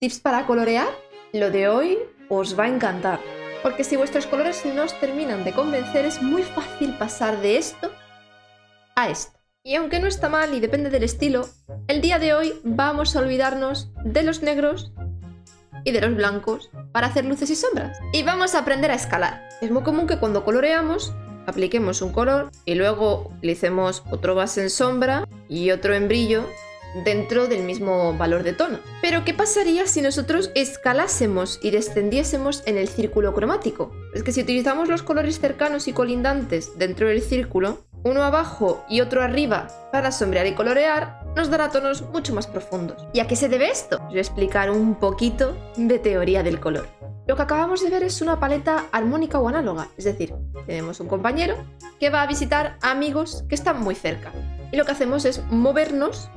¿Tips para colorear? Lo de hoy os va a encantar, porque si vuestros colores no os terminan de convencer, es muy fácil pasar de esto a esto. Y aunque no está mal y depende del estilo, el día de hoy vamos a olvidarnos de los negros y de los blancos para hacer luces y sombras. Y vamos a aprender a escalar. Es muy común que cuando coloreamos apliquemos un color y luego utilicemos otro base en sombra y otro en brillo dentro del mismo valor de tono. Pero ¿qué pasaría si nosotros escalásemos y descendiésemos en el círculo cromático? Es que si utilizamos los colores cercanos y colindantes dentro del círculo, uno abajo y otro arriba para sombrear y colorear, nos dará tonos mucho más profundos. ¿Y a qué se debe esto? Os voy a explicar un poquito de teoría del color. Lo que acabamos de ver es una paleta armónica o análoga, es decir, tenemos un compañero que va a visitar a amigos que están muy cerca. Y lo que hacemos es movernos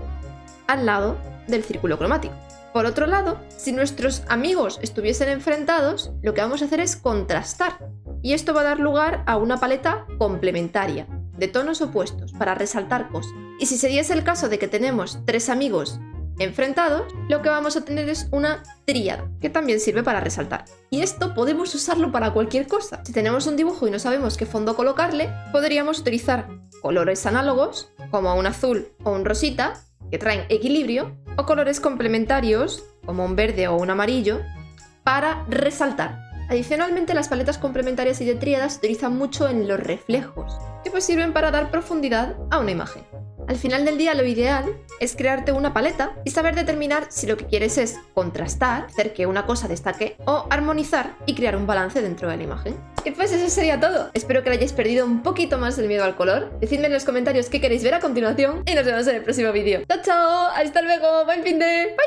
al lado del círculo cromático. Por otro lado, si nuestros amigos estuviesen enfrentados, lo que vamos a hacer es contrastar. Y esto va a dar lugar a una paleta complementaria, de tonos opuestos, para resaltar cosas. Y si se diese el caso de que tenemos tres amigos enfrentados, lo que vamos a tener es una tríada, que también sirve para resaltar. Y esto podemos usarlo para cualquier cosa. Si tenemos un dibujo y no sabemos qué fondo colocarle, podríamos utilizar colores análogos, como un azul o un rosita, que traen equilibrio, o colores complementarios, como un verde o un amarillo, para resaltar. Adicionalmente, las paletas complementarias y de tríadas se utilizan mucho en los reflejos, que pues sirven para dar profundidad a una imagen. Al final del día, lo ideal es crearte una paleta y saber determinar si lo que quieres es contrastar, hacer que una cosa destaque, o armonizar y crear un balance dentro de la imagen. Y pues eso sería todo. Espero que le hayáis perdido un poquito más el miedo al color. Decidme en los comentarios qué queréis ver a continuación y nos vemos en el próximo vídeo. ¡Chao, chao! ¡Hasta luego! ¡Buen fin de! ¡Bye!